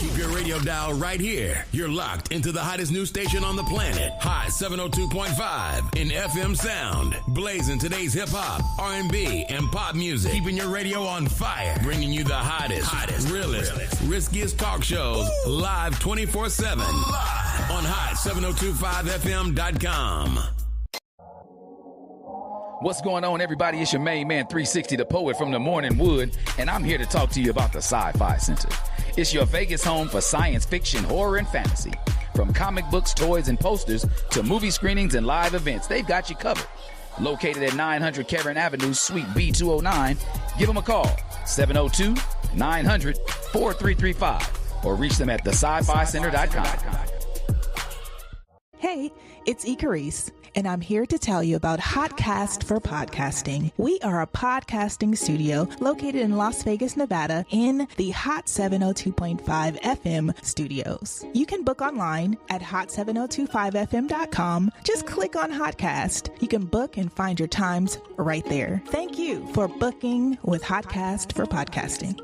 Keep your radio dial right here. You're locked into the hottest news station on the planet. Hot 702.5 in FM sound. Blazing today's hip-hop, R&B, and pop music. Keeping your radio on fire. Bringing you the hottest, realest, riskiest talk shows live 24/7. Live on hot7025fm.com. What's going on, everybody? It's your main man, 360, the poet from the Morning Wood, and I'm here to talk to you about the Sci-Fi Center. It's your Vegas home for science fiction, horror, and fantasy. From comic books, toys, and posters to movie screenings and live events, they've got you covered. Located at 900 Caron Avenue, Suite B209, give them a call, 702-900-4335, or reach them at thescificenter.com. Hey, it's Icarice, and I'm here to tell you about Hotcast for Podcasting. We are a podcasting studio located in Las Vegas, Nevada, in the Hot 702.5 FM studios. You can book online at hot7025fm.com. Just click on Hotcast. You can book and find your times right there. Thank you for booking with Hotcast for Podcasting.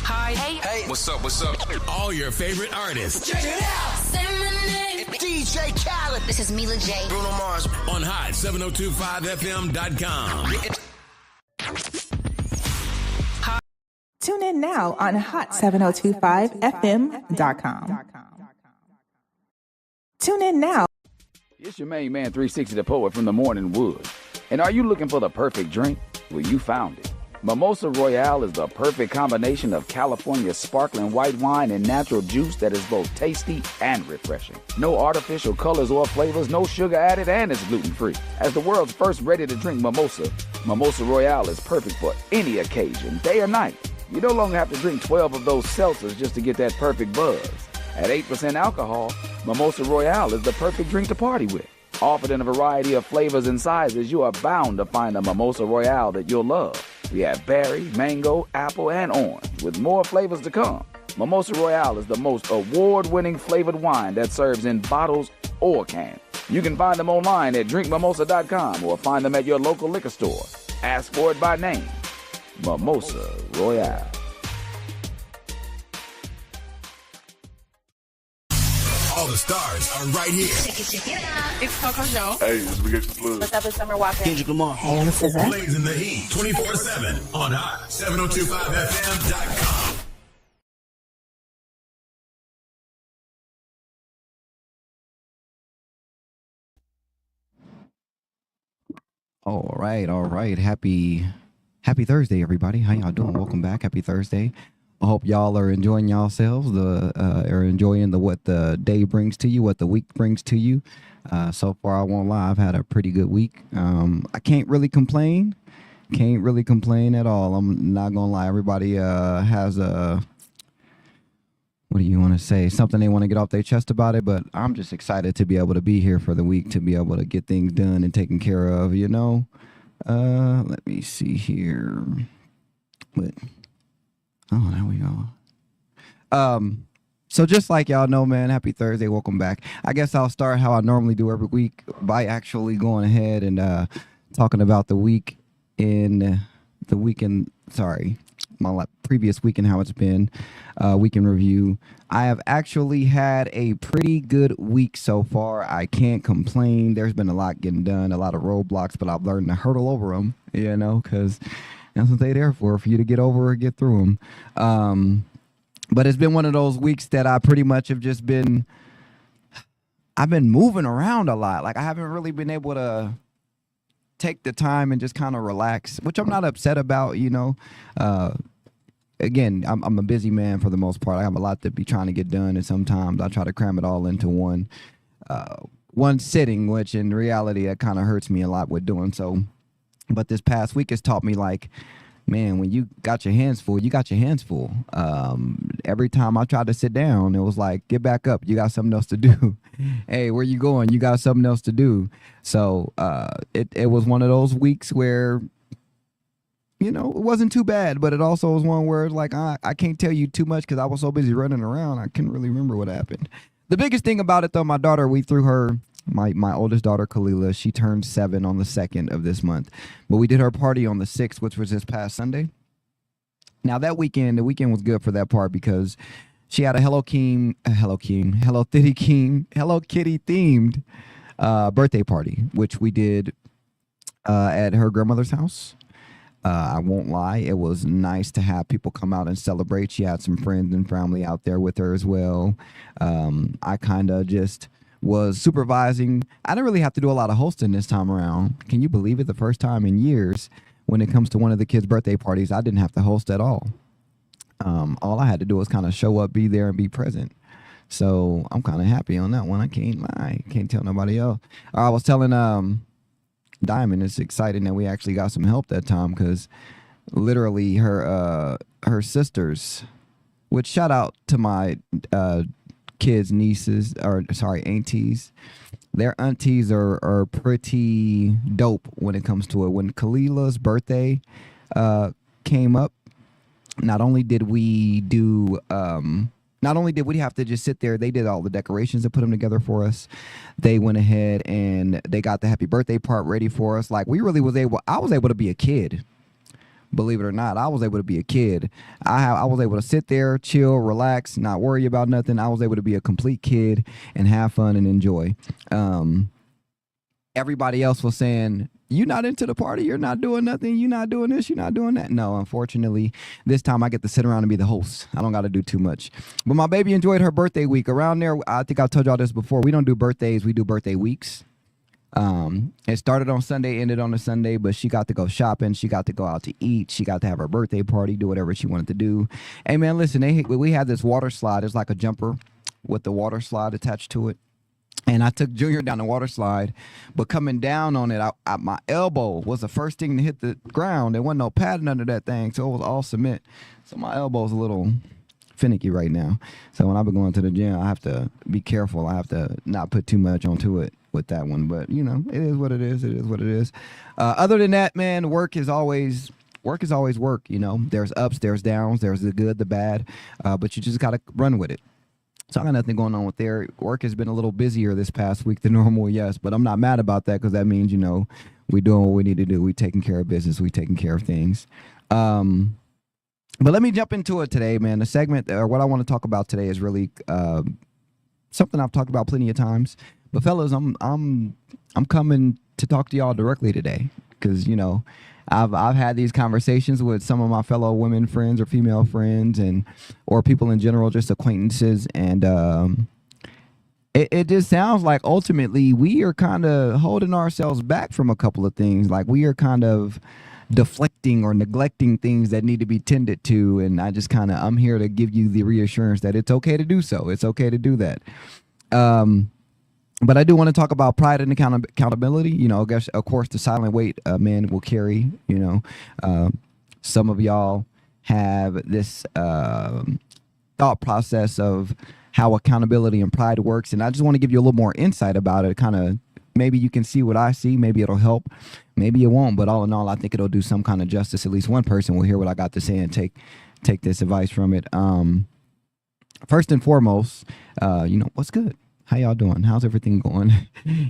Hi. Hey. What's up? All your favorite artists. Check it out. Say my name. DJ Khaled. This is Mila J. Bruno Mars. On hot7025fm.com. Tune in now on hot7025fm.com. Tune in now. It's your main man, 360, the poet from the Morning Wood. And are you looking for the perfect drink? Well, you found it. Mimosa Royale is the perfect combination of California's sparkling white wine and natural juice that is both tasty and refreshing. No artificial colors or flavors, no sugar added, and it's gluten-free. As the world's first ready-to-drink mimosa, Mimosa Royale is perfect for any occasion, day or night. You no longer have to drink 12 of those seltzers just to get that perfect buzz. At 8% alcohol, Mimosa Royale is the perfect drink to party with. Offered in a variety of flavors and sizes, you are bound to find a Mimosa Royale that you'll love. We have berry, mango, apple, and orange, with more flavors to come. Mimosa Royale is the most award-winning flavored wine that serves in bottles or cans. You can find them online at drinkmimosa.com or find them at your local liquor store. Ask for it by name. Mimosa Royale. All the stars are right here. Check it out. It's Coco Joe. Hey, this is Spaghetti Blues. What's up with Summer Walker? Kendrick Lamar. Hey, this is it. Blazing the heat 24/7 on hot7025fm.com. All right. Happy Thursday, everybody. How y'all doing? Welcome back. Happy Thursday. I hope y'all are enjoying yourselves. Are enjoying what the day brings to you, what the week brings to you. So far, I won't lie, I've had a pretty good week. I can't really complain. Can't really complain at all. I'm not gonna lie. Everybody has a, what do you want to say? Something they want to get off their chest about it. But I'm just excited to be able to be here for the week, to be able to get things done and taken care of. Let me see here. But oh, there we go. So just like y'all know, man, happy Thursday. Welcome back. I guess I'll start how I normally do every week by actually going ahead and talking about the week in the weekend. Sorry, my previous week and how it's been. Week in review. I have actually had a pretty good week so far. I can't complain. There's been a lot getting done, a lot of roadblocks, but I've learned to hurdle over them, because that's what they're there for you to get over or get through them. But it's been one of those weeks that I pretty much have just I've been moving around a lot. Like, I haven't really been able to take the time and just kind of relax, which I'm not upset about, Again, I'm a busy man for the most part. I have a lot to be trying to get done, and sometimes I try to cram it all into one sitting, which in reality, that kind of hurts me a lot with doing so. But this past week has taught me, like, man, when you got your hands full, you got your hands full. Every time I tried to sit down, it was like, get back up. You got something else to do. Hey, where you going? You got something else to do. So it was one of those weeks where, it wasn't too bad, but it also was one where, like, I can't tell you too much because I was so busy running around. I couldn't really remember what happened. The biggest thing about it, though, my daughter, we threw her, my oldest daughter, Kalila, she turned 7 on the 2nd of this month. But we did her party on the 6th, which was this past Sunday. Now that weekend, the weekend was good for that part because she had a Hello Kitty themed birthday party, which we did at her grandmother's house. I won't lie, it was nice to have people come out and celebrate. She had some friends and family out there with her as well. I kind of just was supervising. I didn't really have to do a lot of hosting this time around. Can you believe it? The first time in years when it comes to one of the kids' birthday parties, I didn't have to host at all. All I had to do was kind of show up, be there, and be present. So I'm kind of happy on that one. I can't lie. Can't tell nobody else. I was telling Diamond, it's exciting that we actually got some help that time because literally her sisters, which shout out to my kids' nieces, or sorry, aunties. Their aunties are pretty dope when it comes to it. When Kalila's birthday came up, not only did we have to just sit there, they did all the decorations and put them together for us. They went ahead and they got the happy birthday part ready for us. Like, I was able to be a kid. Believe it or not, I was able to be a kid. I was able to sit there, chill, relax, not worry about nothing. I was able to be a complete kid and have fun and enjoy. Everybody else was saying, "You're not into the party. You're not doing nothing. You're not doing this. You're not doing that." No, unfortunately, this time I get to sit around and be the host. I don't got to do too much. But my baby enjoyed her birthday week. Around there, I think I've told y'all this before. We don't do birthdays. We do birthday weeks. It started on Sunday, ended on a Sunday, but she got to go shopping. She got to go out to eat. She got to have her birthday party, do whatever she wanted to do. Hey, man, listen, we had this water slide. It's like a jumper with the water slide attached to it. And I took Junior down the water slide, but coming down on it, my elbow was the first thing to hit the ground. There wasn't no padding under that thing, so it was all cement. So my elbow's a little finicky right now. So when I've been going to the gym, I have to be careful. I have to not put too much onto it with that one. But, you know, it is what it is. It is what it is. Other than that, man, work is always work. You know, there's ups, there's downs, there's the good, the bad, but you just got to run with it. So I got nothing going on with there. Work has been a little busier this past week than normal, yes, but I'm not mad about that because that means, you know, we're doing what we need to do. We're taking care of business. We're taking care of things. But let me jump into it today, man. The segment, or what I want to talk about today, is really something I've talked about plenty of times. But fellas, I'm coming to talk to y'all directly today because, you know, I've had these conversations with some of my fellow women friends or female friends or people in general, just acquaintances, and it just sounds like ultimately we are kind of holding ourselves back from a couple of things. Like we are kind of deflecting or neglecting things that need to be tended to, and I'm here to give you the reassurance that it's okay to do so. It's okay to do that. But I do want to talk about pride and accountability. You know, I guess, of course, the silent weight men will carry. You know, some of y'all have this thought process of how accountability and pride works, and I just want to give you a little more insight about it. Kind of, maybe you can see what I see. Maybe it'll help. Maybe it won't. But all in all, I think it'll do some kind of justice. At least one person will hear what I got to say and take this advice from it. First and foremost, you know, what's good? How y'all doing? How's everything going?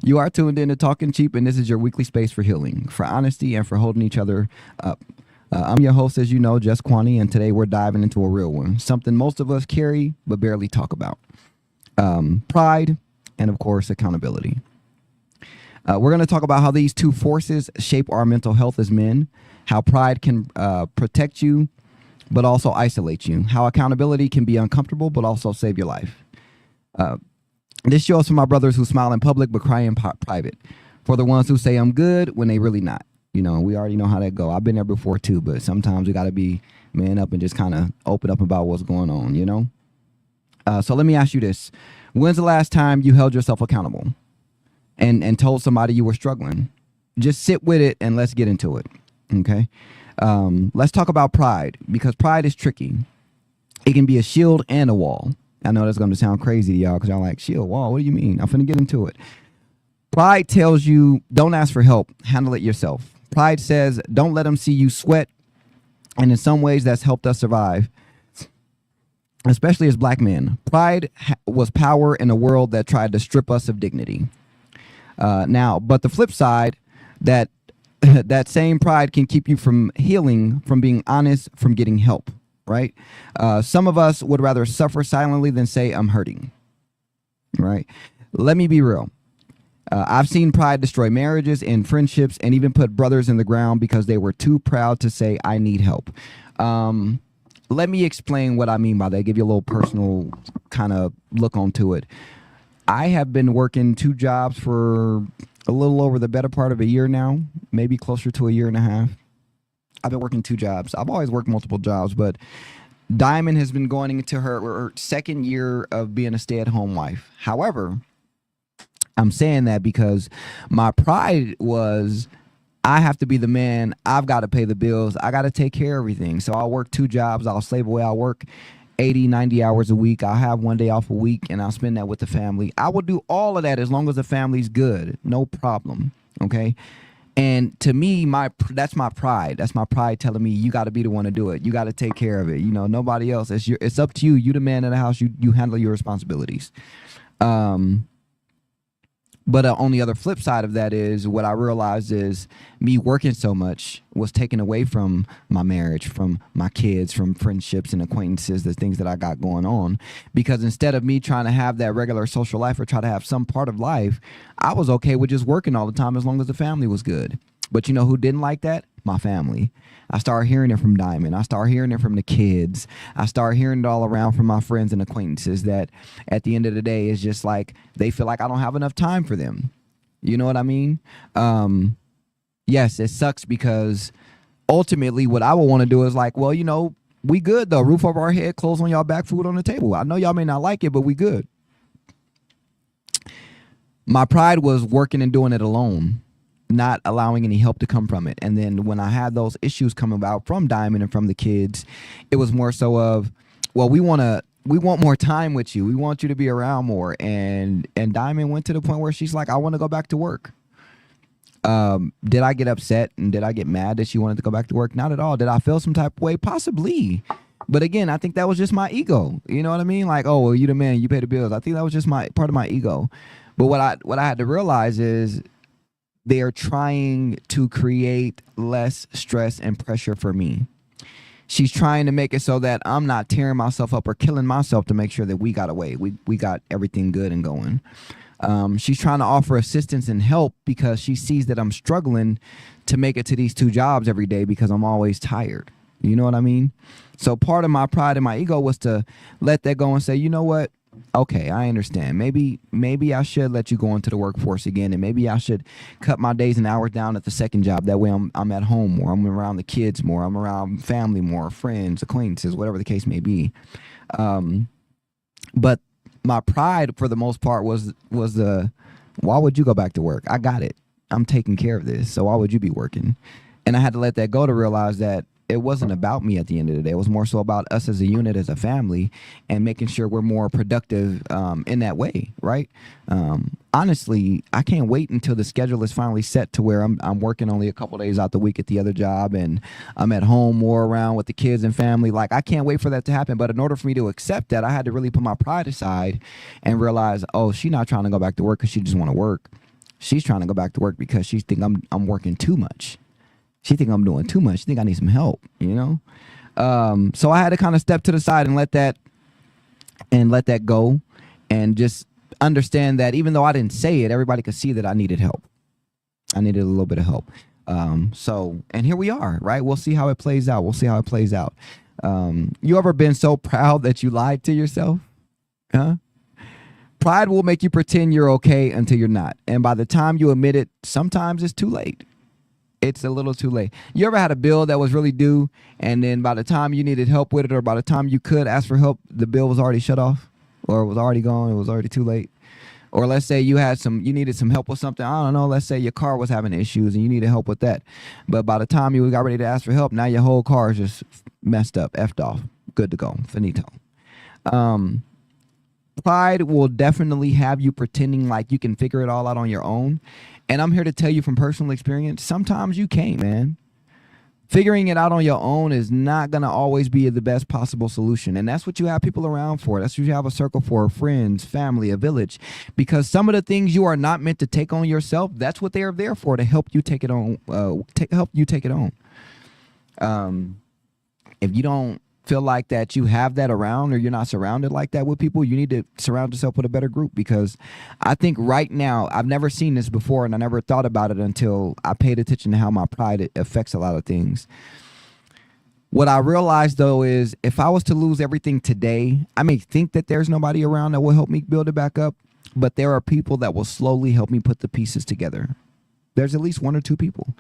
You are tuned in to Talking Cheap, and this is your weekly space for healing, for honesty, and for holding each other up. I'm your host, as you know, Juss Quanni, and today we're diving into a real one, something most of us carry but barely talk about. Pride and, of course, accountability. We're going to talk about how these two forces shape our mental health as men, how pride can protect you but also isolate you, how accountability can be uncomfortable but also save your life. This shows for my brothers who smile in public but cry in private. For the ones who say I'm good when they really not. You know, we already know how that go. I've been there before too, but sometimes we got to be man up and just kind of open up about what's going on, you know? So let me ask you this. When's the last time you held yourself accountable and told somebody you were struggling? Just sit with it and let's get into it, okay? Let's talk about pride, because pride is tricky. It can be a shield and a wall. I know that's going to sound crazy to y'all because y'all like, shield, wall, what do you mean? I'm finna get into it. Pride tells you, don't ask for help, handle it yourself. Pride says, don't let them see you sweat. And in some ways, that's helped us survive, especially as black men. Pride was power in a world that tried to strip us of dignity. But the flip side, that same pride can keep you from healing, from being honest, from getting help. right? Some of us would rather suffer silently than say I'm hurting, right? Let me be real. I've seen pride destroy marriages and friendships and even put brothers in the ground because they were too proud to say, I need help. Let me explain what I mean by that, give you a little personal kind of look onto it. I have been working 2 jobs for a little over the better part of a year now, maybe closer to a year and a half. I've been working 2 jobs. I've always worked multiple jobs, but Diamond has been going into her 2nd year of being a stay-at-home wife. However, I'm saying that because my pride was I have to be the man. I've got to pay the bills. I got to take care of everything. So I'll work 2 jobs. I'll slave away. I'll work 80, 90 hours a week. I'll have 1 day off a week, and I'll spend that with the family. I will do all of that as long as the family's good. No problem. Okay? And to me, that's my pride. That's my pride telling me you got to be the one to do it. You got to take care of it. You know, nobody else. It's up to you. You the man in the house. You handle your responsibilities. But on the other flip side of that is what I realized is me working so much was taken away from my marriage, from my kids, from friendships and acquaintances, the things that I got going on. Because instead of me trying to have that regular social life or try to have some part of life, I was okay with just working all the time as long as the family was good. But you know who didn't like that? My family. I started hearing it from Diamond. I started hearing it from the kids. I started hearing it all around from my friends and acquaintances that at the end of the day, it's just like they feel like I don't have enough time for them. You know what I mean? Yes, it sucks because ultimately what I would want to do is like, well, you know, we good though. Roof over our head, clothes on y'all back, food on the table. I know y'all may not like it, but we good. My pride was working and doing it alone, not allowing any help to come from it. And then when I had those issues come about from Diamond and from the kids, it was more so of, well, we want more time with you. We want you to be around more. And Diamond went to the point where she's like, I want to go back to work. Did I get upset and did I get mad that she wanted to go back to work? Not at all. Did I feel some type of way? Possibly. But again, I think that was just my ego. You know what I mean? Like, oh, well, you the man, you pay the bills. I think that was just part of my ego. But what I had to realize is they are trying to create less stress and pressure for me. She's trying to make it so that I'm not tearing myself up or killing myself to make sure that we got away. We got everything good and going. She's trying to offer assistance and help because she sees that I'm struggling to make it to these 2 jobs every day because I'm always tired. You know what I mean? So part of my pride and my ego was to let that go and say, you know what? Okay, I understand. Maybe I should let you go into the workforce again, and maybe I should cut my days and hours down at the 2nd job. That way I'm at home more. I'm around the kids more. I'm around family more, friends, acquaintances, whatever the case may be. But my pride, for the most part, was why would you go back to work? I got it. I'm taking care of this. So why would you be working? And I had to let that go to realize that it wasn't about me at the end of the day. It was more so about us as a unit, as a family, and making sure we're more productive in that way, right? Honestly, I can't wait until the schedule is finally set to where I'm working only a couple days out the week at the other job, and I'm at home more around with the kids and family. Like, I can't wait for that to happen. But in order for me to accept that, I had to really put my pride aside and realize, oh, she's not trying to go back to work because she just want to work. She's trying to go back to work because she think I'm working too much. She think I'm doing too much. She think I need some help, you know? So I had to kind of step to the side and let that go and just understand that even though I didn't say it, everybody could see that I needed help. I needed a little bit of help. And here we are, right? We'll see how it plays out. You ever been so proud that you lied to yourself? Huh? Pride will make you pretend you're okay until you're not. And by the time you admit it, sometimes it's too late. It's a little too late. You ever had a bill that was really due, and then by the time you needed help with it, or by the time you could ask for help, the bill was already shut off, or it was already gone, it was already too late? Or let's say you needed some help with something. I don't know. Let's say your car was having issues and you needed help with that. But by the time you got ready to ask for help, now your whole car is just messed up, effed off, good to go, finito. Pride will definitely have you pretending like you can figure it all out on your own. And I'm here to tell you from personal experience, sometimes you can't, man. Figuring it out on your own is not going to always be the best possible solution. And that's what you have people around for. That's what you have a circle for, friends, family, a village. Because some of the things you are not meant to take on yourself, that's what they are there for, to help you take it on. If you don't feel like that you have that around, or you're not surrounded like that with people, you need to surround yourself with a better group. Because I think right now, I've never seen this before, and I never thought about it until I paid attention to how my pride affects a lot of things. What I realized, though, is if I was to lose everything today, I may think that there's nobody around that will help me build it back up, but there are people that will slowly help me put the pieces together. There's at least one or two people.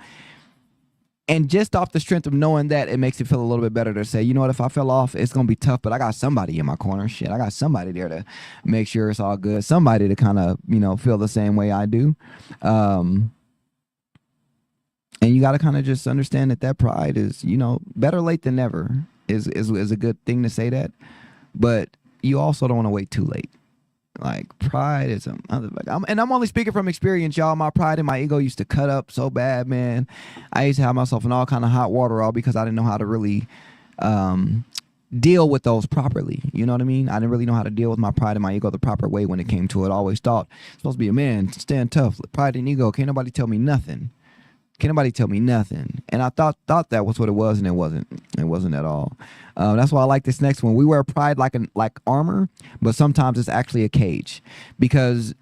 And just off the strength of knowing that, it makes it feel a little bit better to say, you know what, if I fell off, it's going to be tough, but I got somebody in my corner. Shit, I got somebody there to make sure it's all good. Somebody to kind of, feel the same way I do. And you got to kind of just understand that pride is, better late than never is a good thing to say that. But you also don't want to wait too late. Like, pride is and I'm only speaking from experience, y'all. My pride and my ego used to cut up so bad, man. I used to have myself in all kind of hot water, all because I didn't know how to really deal with those properly. You know what I mean? I didn't really know how to deal with my pride and my ego the proper way when it came to it. I always thought, I'm supposed to be a man, stand tough, pride and ego. Can't nobody tell me nothing. Can't nobody tell me nothing. And I thought that was what it was, and it wasn't. It wasn't at all. That's why I like this next one. We wear pride like armor, but sometimes it's actually a cage, because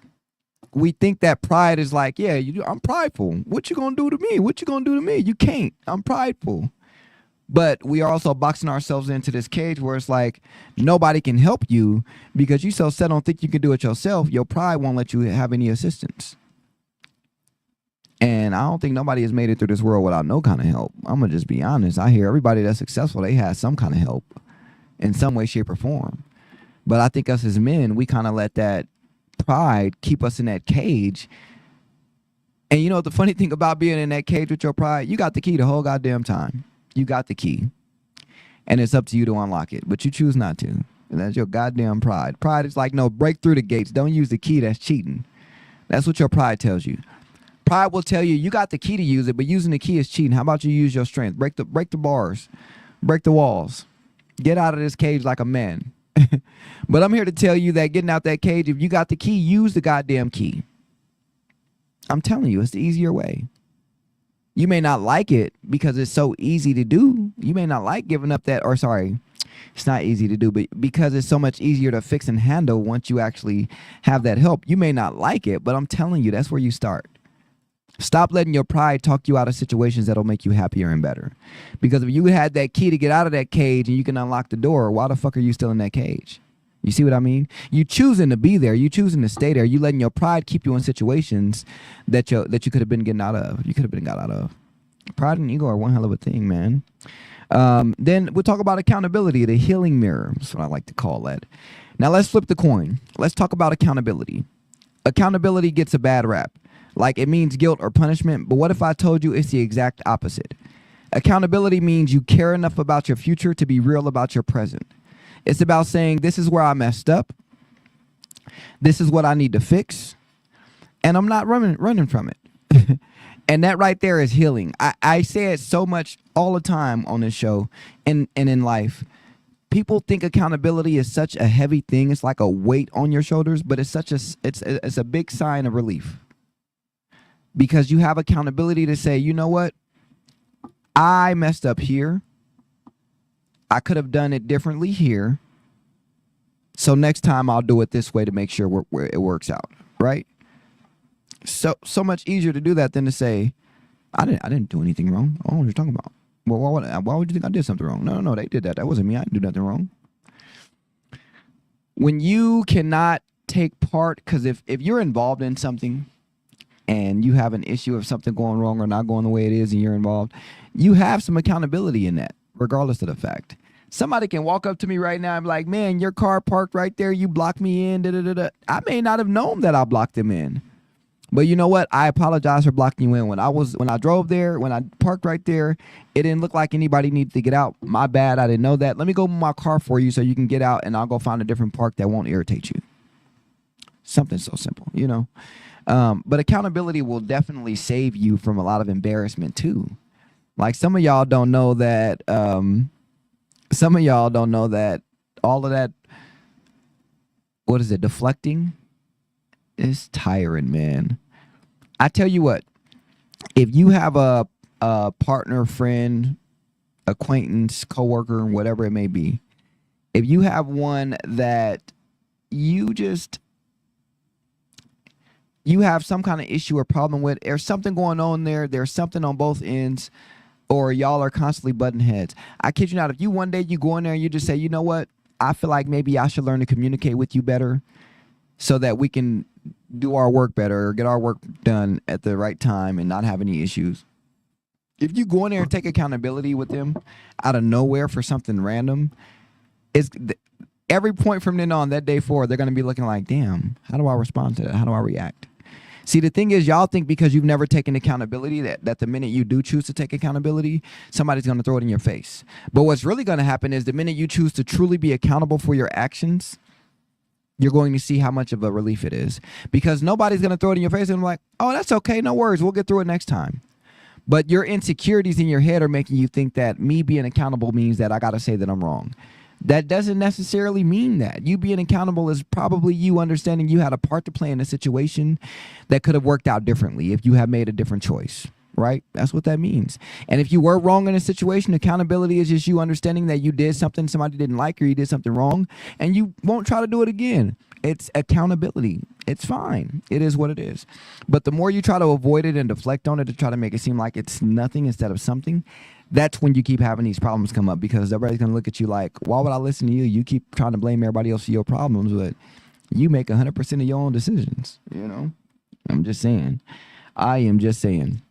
we think that pride is like, yeah, I'm prideful. What you gonna do to me? What you gonna do to me? You can't. I'm prideful. But we are also boxing ourselves into this cage where it's like nobody can help you because you so set on think you can do it yourself. Your pride won't let you have any assistance. And I don't think nobody has made it through this world without no kind of help. I'm going to just be honest. I hear everybody that's successful, they had some kind of help in some way, shape, or form. But I think us as men, we kind of let that pride keep us in that cage. And you know the funny thing about being in that cage with your pride, you got the key the whole goddamn time. You got the key. And it's up to you to unlock it. But you choose not to. And that's your goddamn pride. Pride is like, no, break through the gates. Don't use the key. That's cheating. That's what your pride tells you. Pride will tell you got the key to use it, but using the key is cheating. How about you use your strength? Break the bars. Break the walls. Get out of this cage like a man. But I'm here to tell you that getting out that cage, if you got the key, use the goddamn key. I'm telling you, it's the easier way. You may not like it because it's so easy to do. You may not like giving up that, or sorry, it's not easy to do, but because it's so much easier to fix and handle once you actually have that help. You may not like it, but I'm telling you, that's where you start. Stop letting your pride talk you out of situations that'll make you happier and better. Because if you had that key to get out of that cage and you can unlock the door, why the fuck are you still in that cage? You see what I mean? You choosing to be there. You choosing to stay there. You letting your pride keep you in situations that you could have been getting out of. You could have been got out of. Pride and ego are one hell of a thing, man. Then we'll talk about accountability, the healing mirror. That's what I like to call that. Now let's flip the coin. Let's talk about accountability. Accountability gets a bad rap. Like it means guilt or punishment, but what if I told you it's the exact opposite? Accountability means you care enough about your future to be real about your present. It's about saying, this is where I messed up. This is what I need to fix. And I'm not running from it. And that right there is healing. I say it so much all the time on this show and in life. People think accountability is such a heavy thing. It's like a weight on your shoulders, but it's a big sign of relief. Because you have accountability to say, you know what? I messed up here. I could have done it differently here. So next time I'll do it this way to make sure it works out, right? So much easier to do that than to say, I didn't do anything wrong. I don't know what you're talking about. Well, why would you think I did something wrong? No, they did that. That wasn't me. I didn't do nothing wrong. When you cannot take part, because if you're involved in something and you have an issue of something going wrong or not going the way it is and you're involved, you have some accountability in that, regardless of the fact. Somebody can walk up to me right now and be like, man, your car parked right there. You blocked me in. Da-da-da-da. I may not have known that I blocked them in. But you know what? I apologize for blocking you in. When I drove there, when I parked right there, it didn't look like anybody needed to get out. My bad. I didn't know that. Let me go move my car for you so you can get out, and I'll go find a different park that won't irritate you. Something so simple, you know. But accountability will definitely save you from a lot of embarrassment too. Like some of y'all don't know that. Some of y'all don't know that all of that. What is it? Deflecting is tiring, man. I tell you what. If you have a partner, friend, acquaintance, coworker, whatever it may be, If you have one that you have some kind of issue or problem with, there's something going on there, there's something on both ends, or y'all are constantly butting heads. I kid you not, if you one day you go in there and you just say, you know what, I feel like maybe I should learn to communicate with you better so that we can do our work better or get our work done at the right time and not have any issues. If you go in there and take accountability with them out of nowhere for something random, it's every point from then on, that day forward, they're going to be looking like, damn, how do I respond to that? How do I react? See, the thing is, y'all think because you've never taken accountability that the minute you do choose to take accountability, somebody's going to throw it in your face. But what's really going to happen is the minute you choose to truly be accountable for your actions, you're going to see how much of a relief it is. Because nobody's going to throw it in your face and be like, oh, that's okay, no worries, we'll get through it next time. But your insecurities in your head are making you think that me being accountable means that I got to say that I'm wrong. That doesn't necessarily mean that. You being accountable is probably you understanding you had a part to play in a situation that could have worked out differently if you had made a different choice, right? That's what that means. And if you were wrong in a situation, accountability is just you understanding that you did something somebody didn't like or you did something wrong and you won't try to do it again. It's accountability. It's fine. It is what it is. But the more you try to avoid it and deflect on it to try to make it seem like it's nothing instead of something, that's when you keep having these problems come up, because everybody's going to look at you like, why would I listen to you? You keep trying to blame everybody else for your problems, but you make 100% of your own decisions, you know? I'm just saying. I am just saying.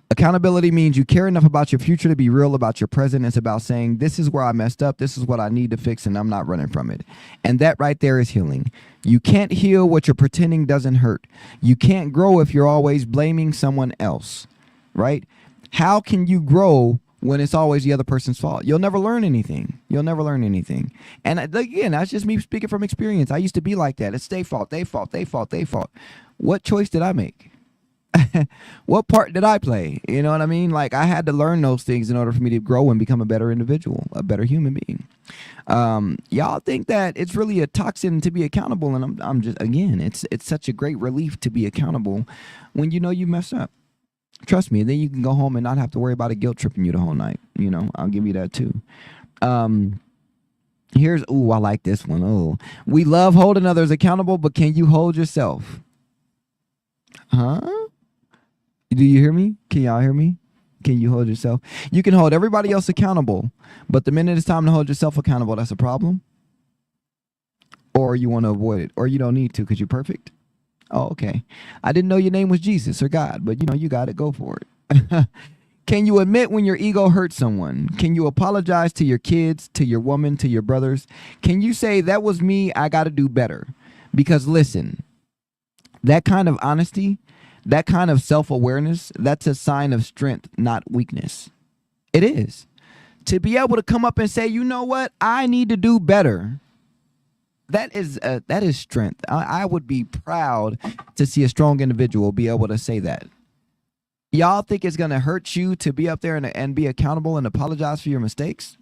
Accountability means you care enough about your future to be real about your present. It's about saying, this is where I messed up. This is what I need to fix, and I'm not running from it. And that right there is healing. You can't heal what you're pretending doesn't hurt. You can't grow if you're always blaming someone else, right? How can you grow when it's always the other person's fault? You'll never learn anything. You'll never learn anything. And again, that's just me speaking from experience. I used to be like that. It's their fault, they fault, they fault, they fault. What choice did I make? What part did I play? You know what I mean? Like, I had to learn those things in order for me to grow and become a better individual, a better human being. Y'all think that it's really a toxin to be accountable, and I'm just, again, it's such a great relief to be accountable when you know you mess up. Trust me, then you can go home and not have to worry about a guilt tripping you the whole night. You know, I'll give you that too. Here's, ooh, I like this one. Oh, we love holding others accountable, but can you hold yourself? Huh? Do you hear me? Can y'all hear me? Can you hold yourself? You can hold everybody else accountable, but the minute it's time to hold yourself accountable, that's a problem. Or you want to avoid it, or you don't need to because you're perfect. Oh, okay. I didn't know your name was Jesus or God, but you know, you got it. Go for it. Can you admit when your ego hurts someone? Can you apologize to your kids, to your woman, to your brothers? Can you say, that was me, I got to do better? Because listen, that kind of honesty, that kind of self-awareness, that's a sign of strength, not weakness. It is. To be able to come up and say, you know what, I need to do better. That is strength. I would be proud to see a strong individual be able to say that. Y'all think it's going to hurt you to be up there and be accountable and apologize for your mistakes?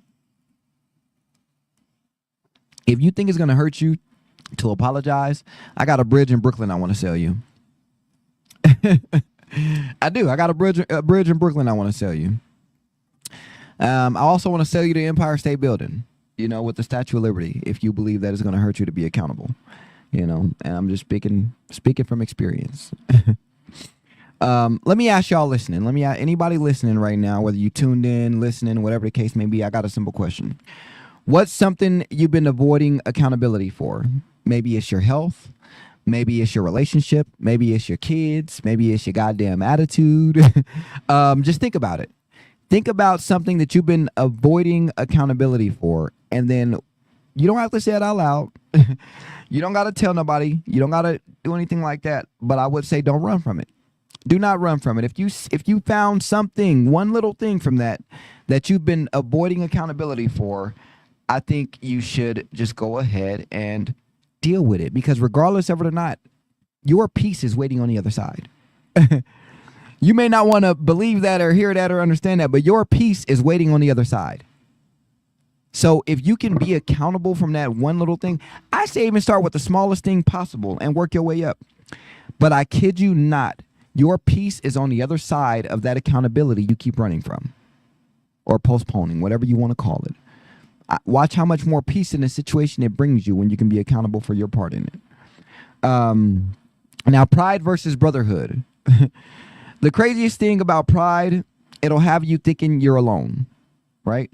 If you think it's going to hurt you to apologize, I got a bridge in Brooklyn I want to sell you. I do. I got a bridge in Brooklyn I want to sell you. I also want to sell you the Empire State Building, you know, with the Statue of Liberty, if you believe that it's going to hurt you to be accountable, you know, and I'm just speaking from experience. Let me ask y'all listening. Let me ask anybody listening right now, whether you tuned in, listening, whatever the case may be, I got a simple question. What's something you've been avoiding accountability for? Maybe it's your health. Maybe it's your relationship. Maybe it's your kids. Maybe it's your goddamn attitude. Just think about it. Think about something that you've been avoiding accountability for, and then you don't have to say it out loud. You don't got to tell nobody. You don't got to do anything like that. But I would say don't run from it. Do not run from it. If you found something, one little thing from that you've been avoiding accountability for, I think you should just go ahead and deal with it, because regardless of it or not, your peace is waiting on the other side. You may not want to believe that or hear that or understand that, but your peace is waiting on the other side. So if you can be accountable from that one little thing, I say even start with the smallest thing possible and work your way up. But I kid you not, your peace is on the other side of that accountability you keep running from or postponing, whatever you want to call it. Watch how much more peace in a situation it brings you when you can be accountable for your part in it. Now, pride versus brotherhood. The craziest thing about pride, it'll have you thinking you're alone, right?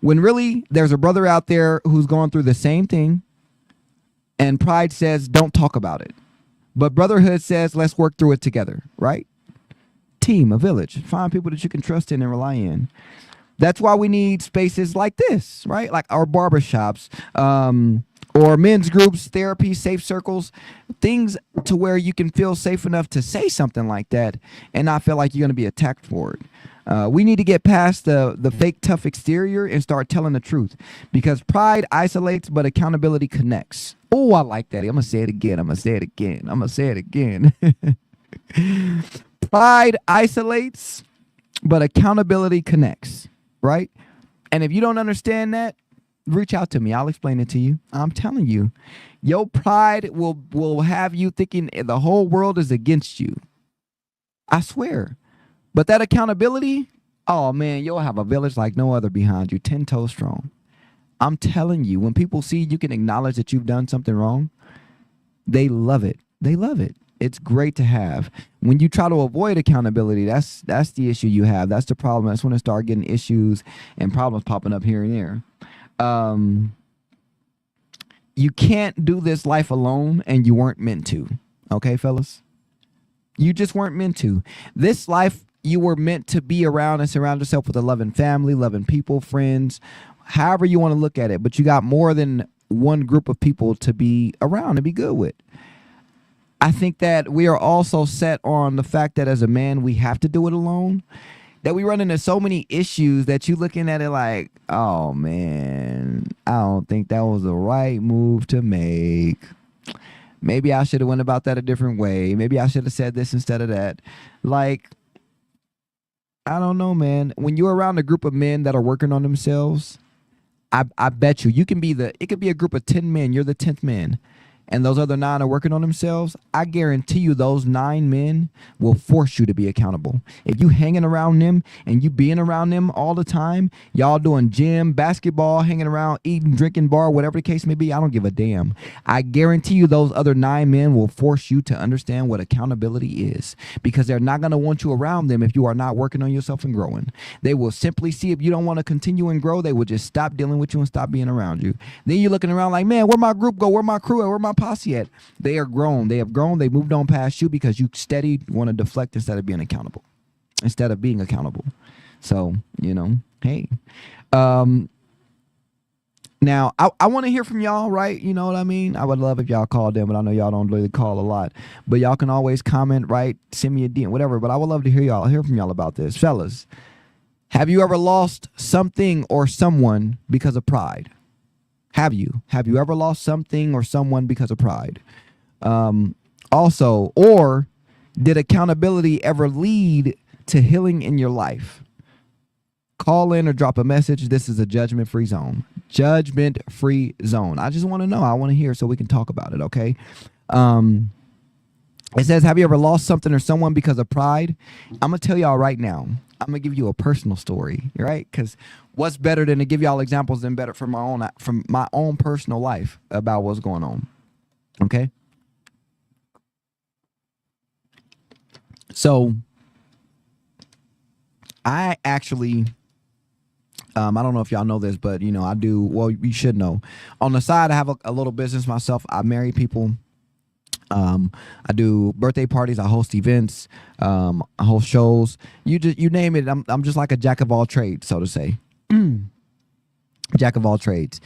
When really there's a brother out there who's going through the same thing, and pride says, don't talk about it. But brotherhood says, let's work through it together, right? Team, a village. Find people that you can trust in and rely in. That's why we need spaces like this, right? Like our barbershops, or men's groups, therapy, safe circles, things to where you can feel safe enough to say something like that and not feel like you're going to be attacked for it. We need to get past the fake tough exterior and start telling the truth, because pride isolates, but accountability connects. Oh, I like that. I'm going to say it again. Pride isolates, but accountability connects, right? And if you don't understand that, reach out to me. I'll explain it to you. I'm telling you, your pride will have you thinking the whole world is against you. I swear. But that accountability, oh man, you'll have a village like no other behind you, 10 toes strong. I'm telling you, when people see you can acknowledge that you've done something wrong, they love it. They love it. It's great to have. When you try to avoid accountability, that's the issue you have. That's the problem. That's when it start getting issues and problems popping up here and there. You can't do this life alone, and you weren't meant to. Okay, fellas? You just weren't meant to. This life, you were meant to be around and surround yourself with a loving family, loving people, friends, however you want to look at it. But you got more than one group of people to be around and be good with. I think that we are also set on the fact that as a man, we have to do it alone. That we run into so many issues that you looking at it like, oh man, I don't think that was the right move to make. Maybe I should have went about that a different way. Maybe I should have said this instead of that. Like, I don't know, man. When you're around a group of men that are working on themselves, I bet you can be it could be a group of 10 men. You're the 10th man. And those other 9 are working on themselves. I guarantee you those 9 men will force you to be accountable. If you hanging around them and you being around them all the time, y'all doing gym, basketball, hanging around, eating, drinking, bar, whatever the case may be, I don't give a damn. I guarantee you those other 9 men will force you to understand what accountability is, because they're not going to want you around them if you are not working on yourself and growing. They will simply see if you don't want to continue and grow, they will just stop dealing with you and stop being around you. Then you're looking around like, man, where my group go? Where my crew at? Where my posse at? They are grown. They have grown. They moved on past you because you steady want to deflect instead of being accountable. So, hey. Now, I want to hear from y'all, right? You know what I mean? I would love if y'all called in, but I know y'all don't really call a lot. But y'all can always comment, right? Send me a DM, whatever. But I would love to hear from y'all about this. Fellas, have you ever lost something or someone because of pride? Have you ever lost something or someone because of pride? Also, or did accountability ever lead to healing in your life? Call in or drop a message. This is a judgment-free zone. Judgment-free zone. I just want to know. I want to hear so we can talk about it, okay? It says, have you ever lost something or someone because of pride? I'm going to tell y'all right now. I'm going to give you a personal story, right? Because what's better than to give y'all examples than better from my own personal life about what's going on, okay? So, I actually, I don't know if y'all know this, but, I do, well, you should know. On the side, I have a little business myself. I marry people. I do birthday parties. I host events. I host shows. You name it. I'm just like a jack of all trades, so to say. Jack of all trades.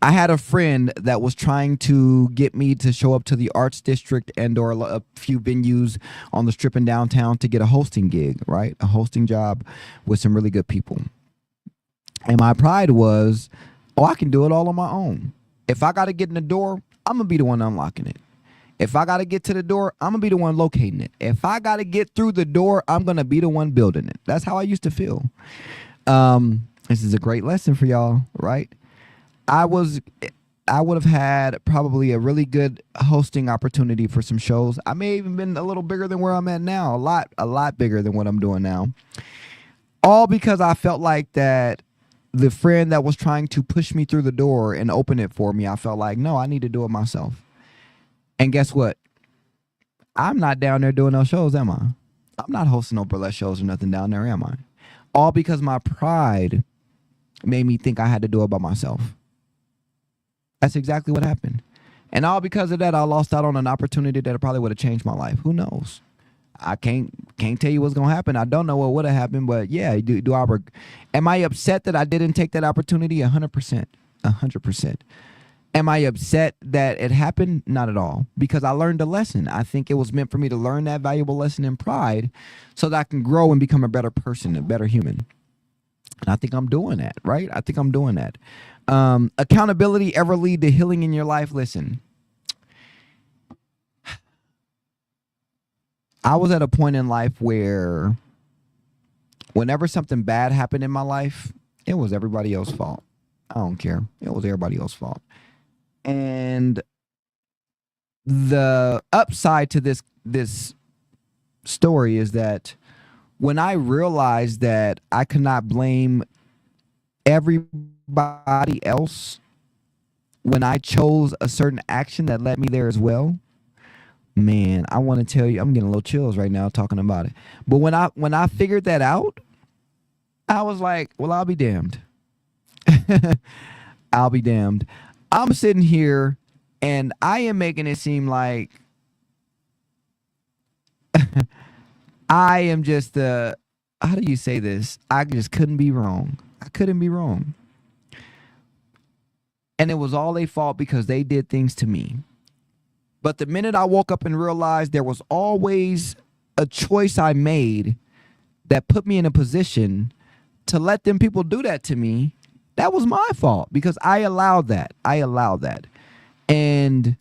I had a friend that was trying to get me to show up to the Arts District and or a few venues on the Strip in downtown to get a hosting gig, right? A hosting job with some really good people. And my pride was, I can do it all on my own. If I got to get in the door, I'm going to be the one unlocking it. If I got to get to the door, I'm going to be the one locating it. If I got to get through the door, I'm going to be the one building it. That's how I used to feel. This is a great lesson for y'all, right? I would have had probably a really good hosting opportunity for some shows. I may have even been a little bigger than where I'm at now, a lot bigger than what I'm doing now. All because I felt like that the friend that was trying to push me through the door and open it for me, I felt like, no, I need to do it myself. And guess what? I'm not down there doing those shows, am I? I'm not hosting no burlesque shows or nothing down there, am I? All because my pride made me think I had to do it by myself. That's exactly what happened. And all because of that, I lost out on an opportunity that probably would have changed my life. Who knows? I can't tell you what's gonna happen. I don't know what would have happened, but yeah, am I upset that I didn't take that opportunity? 100%. 100%. Am I upset that it happened? Not at all, because I learned a lesson. I think it was meant for me to learn that valuable lesson in pride so that I can grow and become a better person, a better human. And I think I'm doing that, right? I think I'm doing that. Accountability ever lead to healing in your life? Listen, I was at a point in life where whenever something bad happened in my life, it was everybody else's fault. I don't care. It was everybody else's fault. And the upside to this story is that when I realized that I could not blame everybody else when I chose a certain action that led me there as well, man, I want to tell you, I'm getting a little chills right now talking about it. But when I figured that out, I was like, well, I'll be damned. I'll be damned. I'm sitting here and I am making it seem like I am just how do you say this? I just couldn't be wrong. I couldn't be wrong. And it was all their fault because they did things to me. But the minute I woke up and realized there was always a choice I made that put me in a position to let them people do that to me, that was my fault because I allowed that. And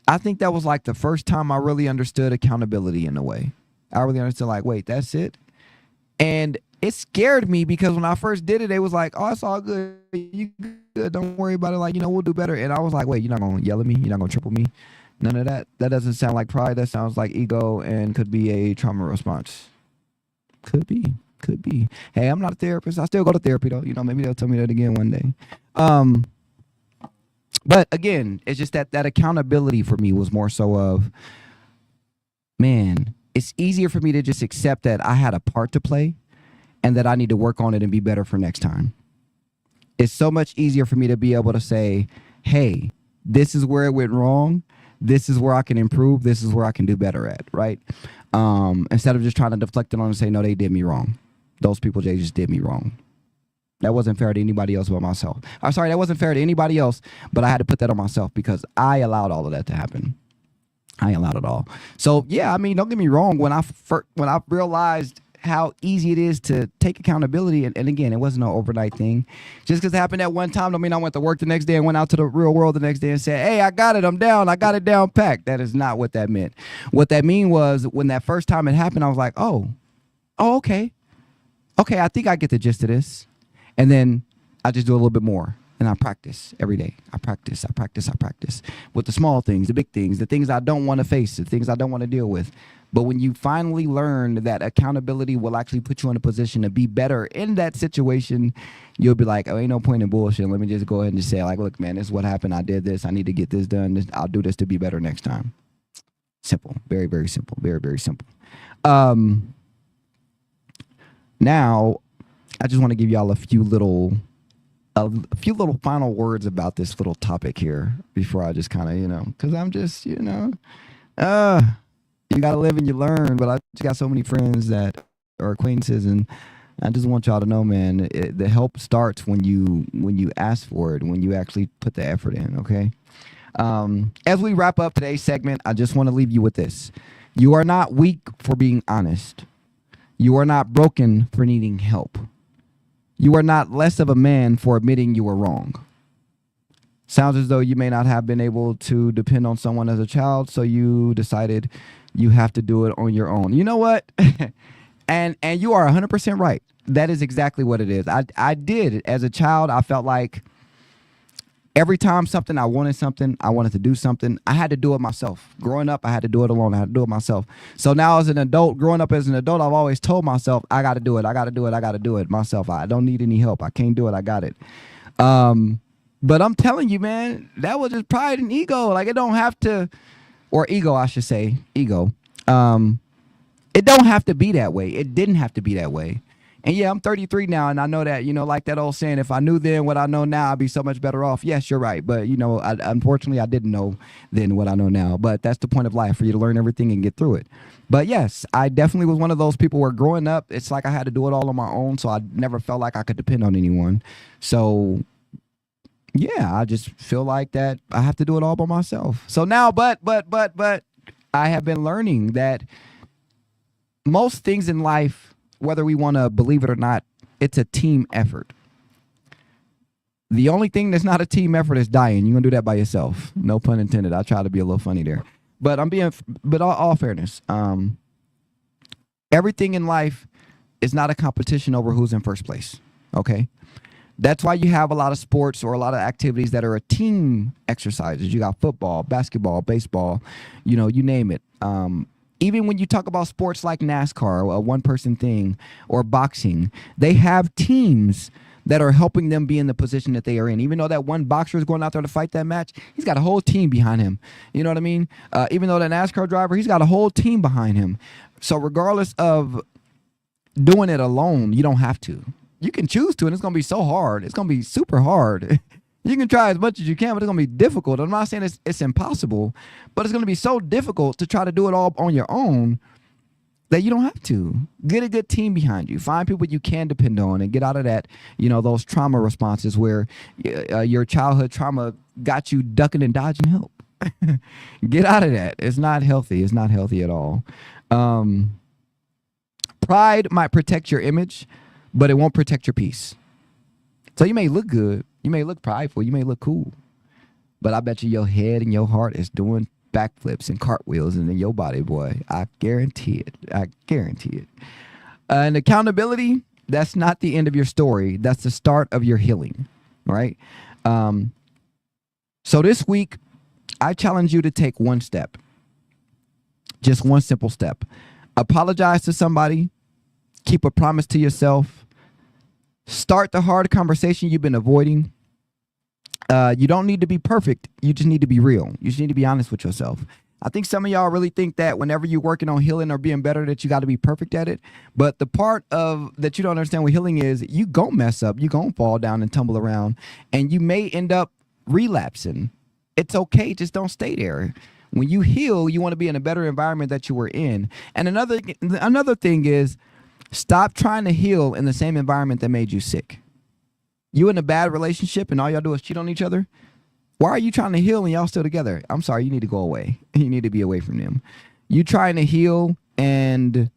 I think that was like the first time I really understood accountability in a way. I really understood like, wait, that's it? And it scared me because when I first did it, they was like, oh, it's all good. You good. Don't worry about it. Like, we'll do better. And I was like, wait, you're not going to yell at me? You're not going to triple me? None of that. That doesn't sound like pride. That sounds like ego and could be a trauma response. Could be. Hey, I'm not a therapist. I still go to therapy though. Maybe they'll tell me that again one day. But again, it's just that accountability for me was more so of, man, it's easier for me to just accept that I had a part to play and that I need to work on it and be better for next time. It's so much easier for me to be able to say, hey, this is where it went wrong. This is where I can improve. This is where I can do better at, right? Instead of just trying to deflect it on and say, no, they did me wrong. Those people, they just did me wrong. That wasn't fair to anybody else but myself. I'm sorry, that wasn't fair to anybody else, but I had to put that on myself because I allowed all of that to happen. I allowed it all. So, yeah, I mean, don't get me wrong. When I realized how easy it is to take accountability, and again, it wasn't an overnight thing. Just because it happened at one time don't mean I went to work the next day and went out to the real world the next day and said, hey, I got it, I'm down, I got it down packed. That is not what that meant. What that mean was when that first time it happened, I was like, oh, okay, I think I get the gist of this. And then I just do a little bit more. And I practice every day. I practice with the small things, the big things, the things I don't want to face, the things I don't want to deal with. But when you finally learn that accountability will actually put you in a position to be better in that situation, you'll be like, oh, ain't no point in bullshit. Let me just go ahead and just say, like, look, man, this is what happened. I did this. I need to get this done. I'll do this to be better next time. Simple. Very, very simple. Very, very simple. Now, I just want to give y'all a few little final words about this little topic here before I just kind of, because I'm just, you got to live and you learn. But I just got so many friends that are acquaintances, and I just want y'all to know, man, the help starts when you ask for it, when you actually put the effort in, okay? As we wrap up today's segment, I just want to leave you with this. You are not weak for being honest. You are not broken for needing help. You are not less of a man for admitting you were wrong. Sounds as though you may not have been able to depend on someone as a child, so you decided you have to do it on your own. You know what? and you are 100% right. That is exactly what it is. I did. As a child, I felt like Every time I wanted to do something, I had to do it myself. Growing up, I had to do it alone. I had to do it myself. So now as an adult, growing up as an adult, I've always told myself, I got to do it. I got to do it. I got to do it myself. I don't need any help. I can't do it. I got it. But I'm telling you, man, that was just pride and ego. Like, it don't have to, or ego, I should say, ego. It don't have to be that way. It didn't have to be that way. And yeah, I'm 33 now, and I know that, like that old saying, if I knew then what I know now, I'd be so much better off. Yes, you're right. But, unfortunately, I didn't know then what I know now. But that's the point of life, for you to learn everything and get through it. But yes, I definitely was one of those people where growing up, it's like I had to do it all on my own, so I never felt like I could depend on anyone. So, yeah, I just feel like that I have to do it all by myself. So now, but I have been learning that most things in life, whether we want to believe it or not, it's a team effort. The only thing that's not a team effort is dying. You're going to do that by yourself. No pun intended. I try to be a little funny there. But all fairness, everything in life is not a competition over who's in first place. Okay? That's why you have a lot of sports or a lot of activities that are a team exercises. You got football, basketball, baseball, you name it. Even when you talk about sports like NASCAR, a one-person thing, or boxing, they have teams that are helping them be in the position that they are in. Even though that one boxer is going out there to fight that match, he's got a whole team behind him. You know what I mean? Even though that NASCAR driver, he's got a whole team behind him. So regardless of doing it alone, you don't have to. You can choose to, and it's going to be so hard. It's going to be super hard. You can try as much as you can, but it's going to be difficult. I'm not saying it's impossible, but it's going to be so difficult to try to do it all on your own that you don't have to. Get a good team behind you. Find people you can depend on and get out of that, those trauma responses where your childhood trauma got you ducking and dodging help. Get out of that. It's not healthy. It's not healthy at all. Pride might protect your image, but it won't protect your peace. So you may look good. You may look prideful. You may look cool. But I bet you your head and your heart is doing backflips and cartwheels in your body, boy. I guarantee it. I guarantee it. And accountability, that's not the end of your story. That's the start of your healing, right? So this week, I challenge you to take one step. Just one simple step. Apologize to somebody. Keep a promise to yourself. Start the hard conversation you've been avoiding. You don't need to be perfect. You just need to be real. You just need to be honest with yourself. I think some of y'all really think that whenever you're working on healing or being better, that you got to be perfect at it. But the part of that you don't understand with healing is you gon' mess up. You gon' fall down and tumble around. And you may end up relapsing. It's okay. Just don't stay there. When you heal, you want to be in a better environment that you were in. And another thing is, stop trying to heal in the same environment that made you sick. You in a bad relationship and all y'all do is cheat on each other? Why are you trying to heal and y'all still together? I'm sorry, you need to go away. You need to be away from them. You trying to heal and,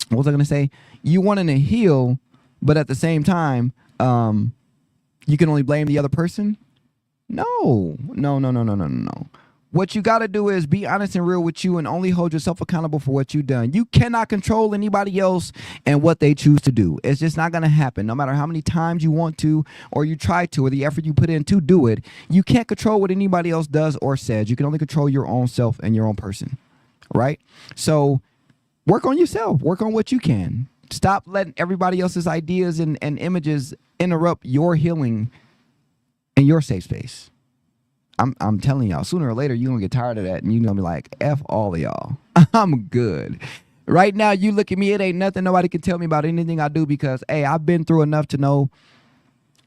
what was I going to say? You wanting to heal, but at the same time, you can only blame the other person? No. What you got to do is be honest and real with you and only hold yourself accountable for what you've done. You cannot control anybody else and what they choose to do. It's just not going to happen. No matter how many times you want to or you try to or the effort you put in to do it, you can't control what anybody else does or says. You can only control your own self and your own person, right? So work on yourself. Work on what you can. Stop letting everybody else's ideas and images interrupt your healing and your safe space. I'm telling y'all, sooner or later, you're going to get tired of that, and you're going to be like, F all of y'all. I'm good. Right now, you look at me, it ain't nothing nobody can tell me about anything I do because, hey, I've been through enough to know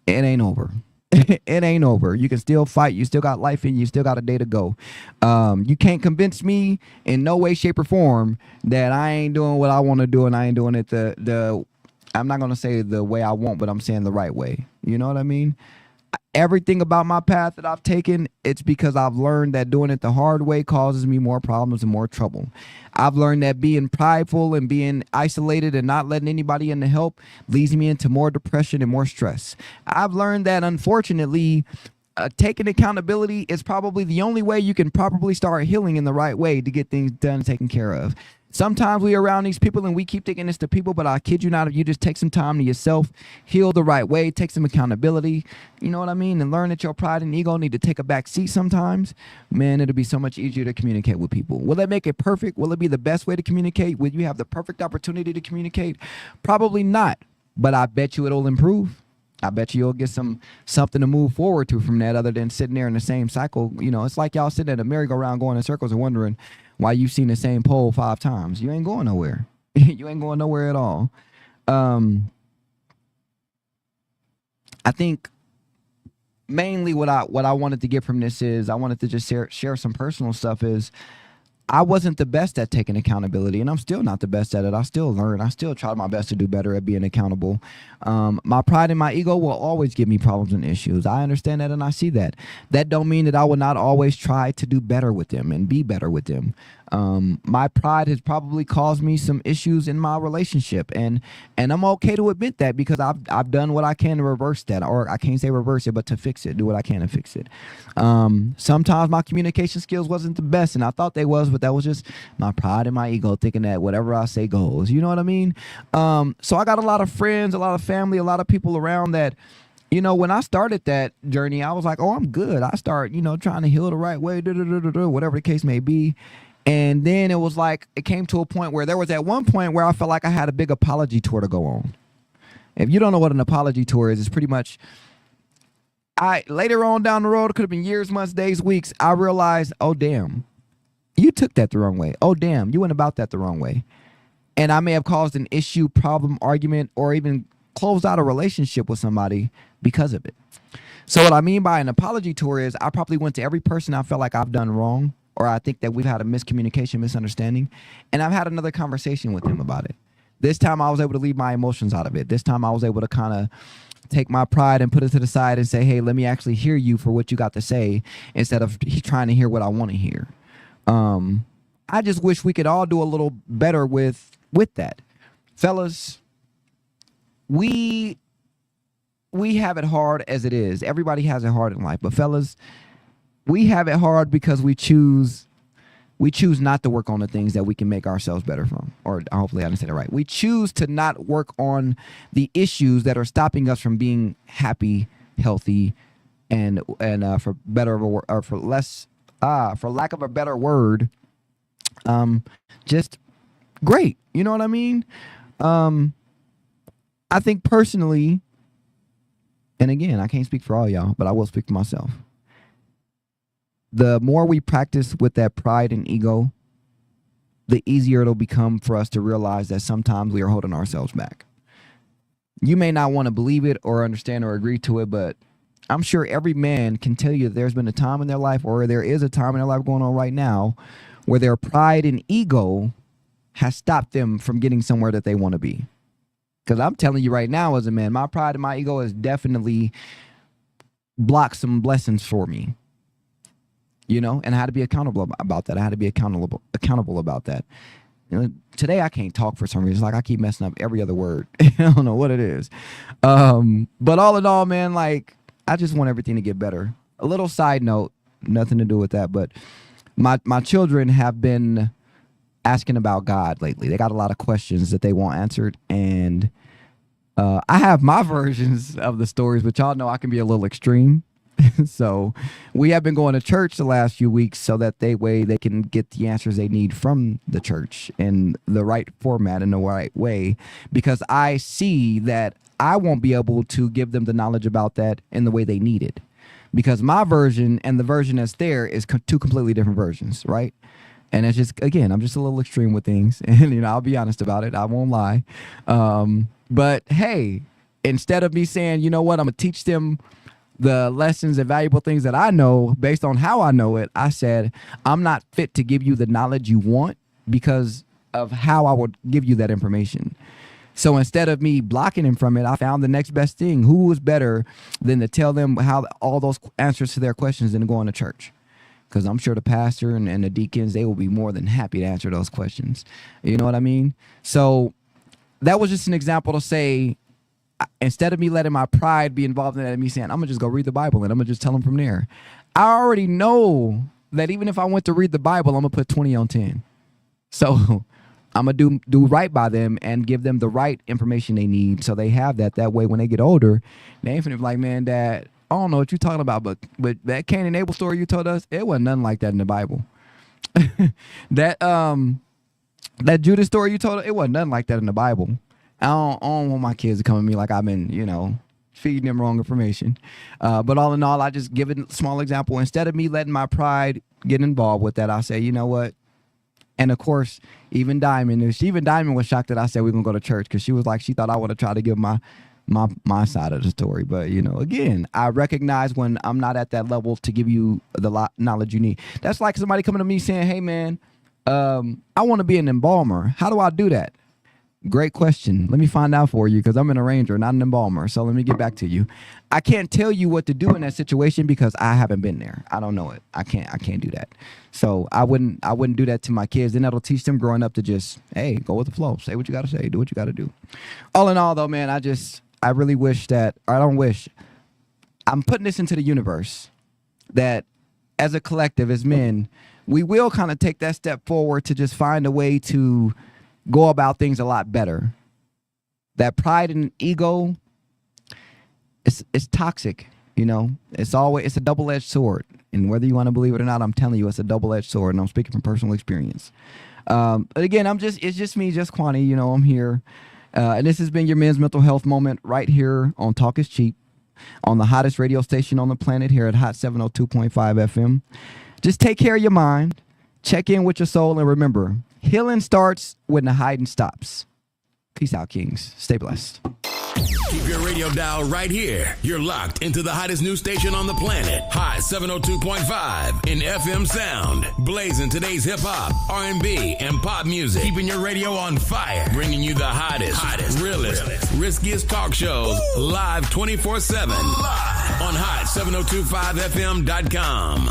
it ain't over. It ain't over. You can still fight. You still got life in you. You still got a day to go. You can't convince me in no way, shape, or form that I ain't doing what I want to do and I ain't doing it I'm not going to say the way I want, but I'm saying the right way. You know what I mean? Everything about my path that I've taken, it's because I've learned that doing it the hard way causes me more problems and more trouble. I've learned that being prideful and being isolated and not letting anybody in to help leads me into more depression and more stress. I've learned that, unfortunately, taking accountability is probably the only way you can properly start healing in the right way to get things done and taken care of. Sometimes we are around these people and we keep thinking it's the people, but I kid you not, if you just take some time to yourself, heal the right way, take some accountability, you know what I mean, and learn that your pride and ego need to take a back seat sometimes, man, it'll be so much easier to communicate with people. Will it make it perfect? Will it be the best way to communicate? Will you have the perfect opportunity to communicate? Probably not, but I bet you it'll improve. I bet you'll get something to move forward to from that other than sitting there in the same cycle. You know, it's like y'all sitting at a merry-go-round going in circles and wondering why you've seen the same pole 5 times. You ain't going nowhere. You ain't going nowhere at all. I think mainly what I wanted to get from this is I wanted to just share some personal stuff is I wasn't the best at taking accountability, and I'm still not the best at it. I still learn. I still try my best to do better at being accountable. My pride and my ego will always give me problems and issues. I understand that, and I see that. That don't mean that I will not always try to do better with them and be better with them. My pride has probably caused me some issues in my relationship, and I'm okay to admit that because I've done what I can to reverse that, or I can't say reverse it, but to fix it, do what I can to fix it. Sometimes my communication skills wasn't the best, and I thought they was, but that was just my pride and my ego thinking that whatever I say goes. You know what I mean? So I got a lot of friends, a lot of family, a lot of people around that. You know, when I started that journey, I was like, oh, I'm good. I start, trying to heal the right way, whatever the case may be. And then it was like, it came to a point where there was at one point where I felt like I had a big apology tour to go on. If you don't know what an apology tour is, it's pretty much, later on down the road, it could have been years, months, days, weeks, I realized, oh, damn, you took that the wrong way. Oh, damn, you went about that the wrong way. And I may have caused an issue, problem, argument, or even closed out a relationship with somebody because of it. So what I mean by an apology tour is I probably went to every person I felt like I've done wrong, or I think that we've had a miscommunication, misunderstanding, and I've had another conversation with them about it. This time I was able to leave my emotions out of it. This time I was able to kind of take my pride and put it to the side and say, hey, let me actually hear you for what you got to say instead of trying to hear what I want to hear. I just wish we could all do a little better with that. Fellas, we have it hard as it is. Everybody has it hard in life, but fellas, we have it hard because we choose not to work on the things that we can make ourselves better from. Or hopefully I didn't say that right. We choose to not work on the issues that are stopping us from being happy, healthy, and for better or for less, for lack of a better word, just great. You know what I mean? I think personally, and again, I can't speak for all y'all, but I will speak for myself. The more we practice with that pride and ego, the easier it'll become for us to realize that sometimes we are holding ourselves back. You may not want to believe it or understand or agree to it, but I'm sure every man can tell you there's been a time in their life, or there is a time in their life going on right now, where their pride and ego has stopped them from getting somewhere that they want to be. Because I'm telling you right now, as a man, my pride and my ego has definitely blocked some blessings for me. And I had to be accountable about that. I had to be accountable about that. Today I can't talk for some reason. It's like I keep messing up every other word. I don't know what it is. But all in all, man, like I just want everything to get better. A little side note, nothing to do with that, but my children have been asking about God lately. They got a lot of questions that they want answered, and I have my versions of the stories, but y'all know I can be a little extreme. So we have been going to church the last few weeks so that they can get the answers they need from the church in the right format, in the right way, because I see that I won't be able to give them the knowledge about that in the way they need it, because my version and the version that's there is two completely different versions, right? And it's just, again, I'm just a little extreme with things, and I'll be honest about it. I won't lie. But hey, instead of me saying, you know what, I'm gonna teach them the lessons and valuable things that I know based on how I know it, I said, I'm not fit to give you the knowledge you want because of how I would give you that information. So instead of me blocking him from it, I found the next best thing. Who was better than to tell them how all those answers to their questions and going to church? Because I'm sure the pastor and the deacons, they will be more than happy to answer those questions. You know what I mean? So that was just an example to say, instead of me letting my pride be involved in that and me saying, I'm going to just go read the Bible and I'm going to just tell them from there. I already know that even if I went to read the Bible, I'm going to put 20 on 10. So I'm going to do right by them and give them the right information they need so they have that. That way, when they get older, they ain't finna be like, man, Dad, I don't know what you're talking about, but that Cain and Abel story you told us, it wasn't nothing like that in the Bible. that Judas story you told us, it wasn't nothing like that in the Bible. I don't want my kids to come at me like I've been, feeding them wrong information. But all in all, I just give it a small example. Instead of me letting my pride get involved with that, I say, you know what? And of course, even Diamond was shocked that I said we're going to go to church because she was like, she thought I would have tried to give my side of the story. But, again, I recognize when I'm not at that level to give you the knowledge you need. That's like somebody coming to me saying, hey, man, I want to be an embalmer. How do I do that? Great question. Let me find out for you because I'm an arranger, not an embalmer. So let me get back to you. I can't tell you what to do in that situation because I haven't been there. I don't know it. I can't do that. So I wouldn't do that to my kids. Then that'll teach them growing up to just, hey, go with the flow. Say what you got to say. Do what you got to do. All in all, though, man, I really wish that, or I don't wish, I'm putting this into the universe that as a collective, as men, we will kind of take that step forward to just find a way to go about things a lot better. That pride and ego, it's toxic, It's a double-edged sword. And whether you want to believe it or not, I'm telling you, it's a double-edged sword, and I'm speaking from personal experience. But again, it's just me, Juss Quanni, I'm here. And this has been your men's mental health moment right here on Talk is Cheap, on the hottest radio station on the planet here at Hot 702.5 FM. Just take care of your mind, check in with your soul, and remember, healing starts when the hiding stops. Peace out, Kings. Stay blessed. Keep your radio dial right here. You're locked into the hottest news station on the planet. Hot 702.5 in FM sound. Blazing today's hip-hop, R&B, and pop music. Keeping your radio on fire. Bringing you the hottest, realest, riskiest talk shows live 24/7 on hot702.5fm.com.